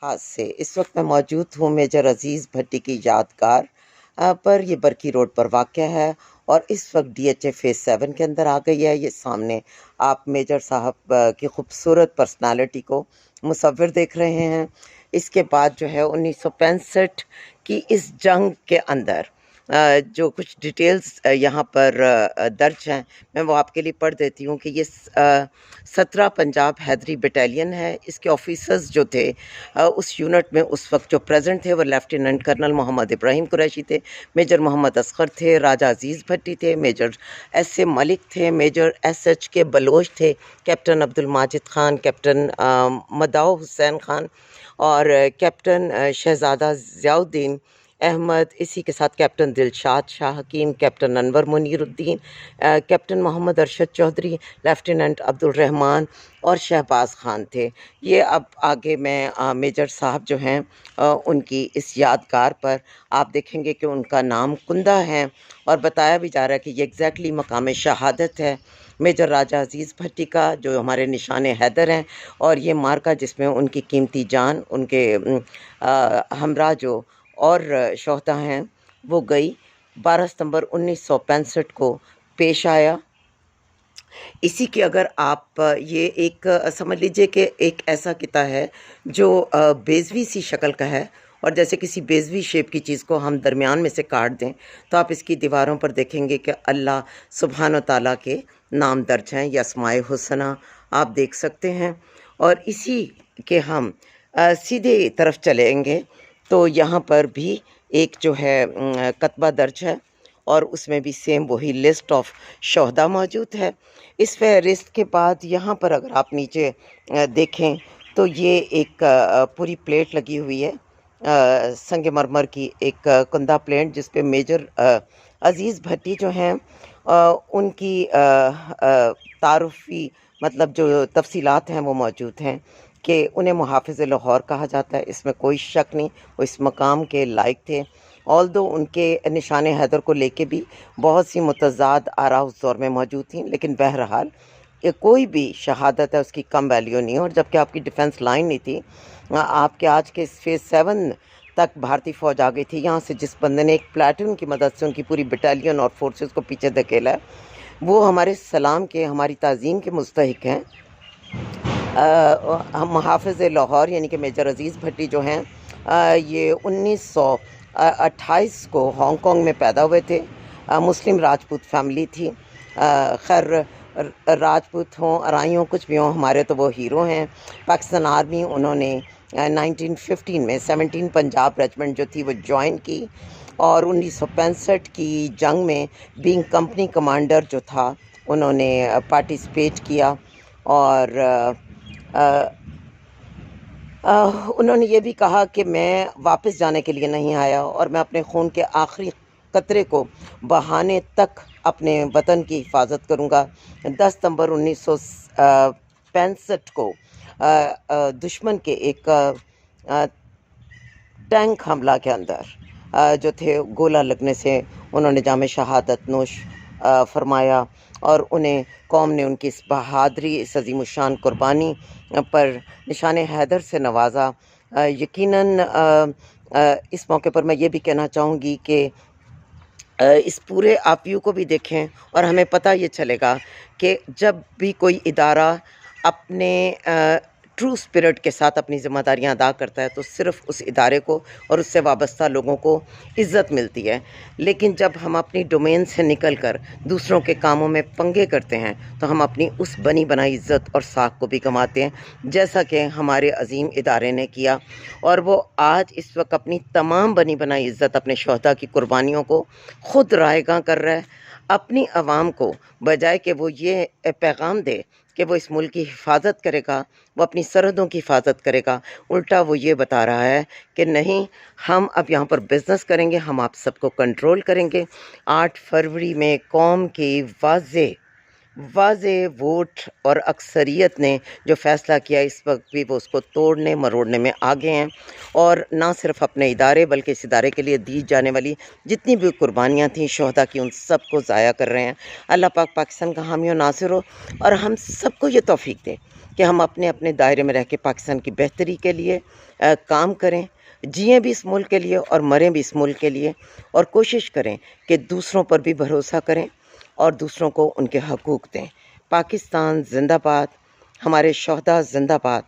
हाथ से इस वक्त मैं मौजूद हूँ मेजर अजीज़ भट्टी की यादगार पर। ये बरकी रोड पर वाक़या है और इस वक्त डीएचए फेज़ 7 के अंदर आ गई है। ये सामने आप मेजर साहब की खूबसूरत पर्सनालिटी को मुसव्विर देख रहे हैं। इसके बाद जो है 1965 की इस जंग के अंदर जो कुछ डिटेल्स यहाँ पर दर्ज हैं, मैं वो आपके लिए पढ़ देती हूँ कि ये 17 पंजाब हैदरी बटालियन है। इसके ऑफिसर्स जो थे उस यूनिट में उस वक्त जो प्रेजेंट थे वो लेफ्टिनेंट कर्नल मोहम्मद इब्राहिम कुरैशी थे, मेजर मोहम्मद असगर थे, राजा अजीज़ भट्टी थे, मेजर एस ए मलिक थे, major S H K Baloch थे, कैप्टन अब्दुल माजिद ख़ान, कैप्टन मदाओ हुसैन ख़ान और कैप्टन शहज़ादा ज़ियाउद्दीन अहमद, इसी के साथ captain Dilshad Shah Hakim, captain Anwar Muniruddin, captain Mohammad Arshad Chaudhry, lieutenant Abdul Rehman और शहबाज ख़ान थे। ये अब आगे मैं मेजर साहब जो हैं उनकी इस यादगार पर आप देखेंगे कि उनका नाम कुंदा है और बताया भी जा रहा है कि ये एग्जैक्टली मकाम शहादत है मेजर राजा अजीज़ भट्टी का, जो हमारे निशान हैदर हैं। और ये मार्का जिसमें उनकी कीमती जान उनके हमरा जो और शोहदा हैं वो गई, 12 सितंबर 1965 को पेश आया। इसी की अगर आप ये एक समझ लीजिए कि एक ऐसा किता है जो बेज़वी सी शक्ल का है और जैसे किसी बेज़वी शेप की चीज़ को हम दरमियान में से काट दें तो आप इसकी दीवारों पर देखेंगे कि अल्लाह सुब्हान व तआला के नाम दर्ज हैं, या अस्माए हुस्ना आप देख सकते हैं। और इसी के हम सीधे तरफ चलेंगे तो यहाँ पर भी एक जो है कतबा दर्ज है और उसमें भी सेम वही लिस्ट ऑफ शोहदा मौजूद है। इस फहरिस्त के बाद यहाँ पर अगर आप नीचे देखें तो ये एक पूरी प्लेट लगी हुई है, संगमरमर की एक कुंदा प्लेट जिस पे मेजर अजीज़ भट्टी जो हैं उनकी तारुफ़ी मतलब जो तफसीलात हैं वो मौजूद हैं कि उन्हें मुहाफ़िज़ लाहौर कहा जाता है। इसमें कोई शक नहीं, वो इस मकाम के लायक थे। ऑल्दो उनके निशान हैदर को लेके भी बहुत सी मुतज़ाद आरा उस दौर में मौजूद थी, लेकिन बहरहाल ये कोई भी शहादत है उसकी कम वैल्यू नहीं है। और जबकि आपकी डिफेंस लाइन नहीं थी, आपके आज के फेज़ 7 तक भारतीय फ़ौज आ गई थी। यहाँ से जिस बंदे ने एक प्लाटून की मदद से उनकी पूरी बटालियन और फोर्सेस को पीछे धकेला है, वो हमारे सलाम के, हमारी ताज़ीम के मुस्तहिक हैं। हम मुहाफ़िज़ लाहौर यानी कि मेजर अजीज़ भट्टी जो हैं ये 1928 को हांगकांग में पैदा हुए थे। मुस्लिम राजपूत फैमिली थी। खैर राजपूत हों, अराई हों, कुछ भी हों, हमारे तो वो हीरो हैं। पाकिस्तान आर्मी उन्होंने 1915 में 17 पंजाब रेजिमेंट जो थी वो ज्वाइन की और 1965 की जंग में बीइंग कंपनी कमांडर जो था उन्होंने पार्टिसिपेट किया। और उन्होंने ये भी कहा कि मैं वापस जाने के लिए नहीं आया और मैं अपने खून के आखिरी कतरे को बहाने तक अपने वतन की हिफाजत करूँगा। 10 सितंबर 1965 को दुश्मन के एक टैंक हमला के अंदर जो थे गोला लगने से उन्होंने जामे शहादत नोश फरमाया और उन्हें कौम ने उनकी इस बहादरी, इस अज़ीमुशान कुर्बानी पर निशान हैदर से नवाजा। यकीनन इस मौके पर मैं ये भी कहना चाहूँगी कि इस पूरे आप व्यू को भी देखें और हमें पता ये चलेगा कि जब भी कोई इदारा अपने ट्रू स्पिरिट के साथ अपनी ज़िम्मेदारियाँ अदा करता है तो सिर्फ़ उस इदारे को और उससे वाबस्ता लोगों को इज़्ज़त मिलती है। लेकिन जब हम अपनी डोमेन से निकल कर दूसरों के कामों में पंगे करते हैं तो हम अपनी उस बनी बनाई इज़्ज़त और साख को भी गंवाते हैं, जैसा कि हमारे अजीम इदारे ने किया। और वो आज इस वक्त अपनी तमाम बनी बनाई इज़्ज़त अपने शोहदा की कुर्बानियों को ख़ुद रायगां कर रहा है। अपनी आवाम को बजाय कि वो ये पैगाम दे कि वो इस मुल्क की हिफाजत करेगा, वो अपनी सरहदों की हिफाजत करेगा, उल्टा वो ये बता रहा है कि नहीं, हम अब यहाँ पर बिज़नेस करेंगे, हम आप सबको कंट्रोल करेंगे। 8 फरवरी में कौम की वाज़े वोट और अक्सरियत ने जो फ़ैसला किया, इस वक्त भी वो उसको तोड़ने मरोड़ने में आगे हैं और ना सिर्फ अपने इदारे बल्कि इस इदारे के लिए दी जाने वाली जितनी भी कुर्बानियाँ थीं शोहदा की, उन सब को ज़ाया कर रहे हैं। अल्लाह पाक पाकिस्तान का हामी और नासिर हो और हम सबको ये तौफ़ीक दे कि हम अपने अपने दायरे में रह के पाकिस्तान की बेहतरी के लिए काम करें, जिएँ भी इस मुल्क के लिए और मरें भी इस मुल्क के लिए, और कोशिश करें कि दूसरों पर भी भरोसा करें और दूसरों को उनके हकूक़ दें। पाकिस्तान ज़िंदाबाद, हमारे शोहदा ज़िंदाबाद।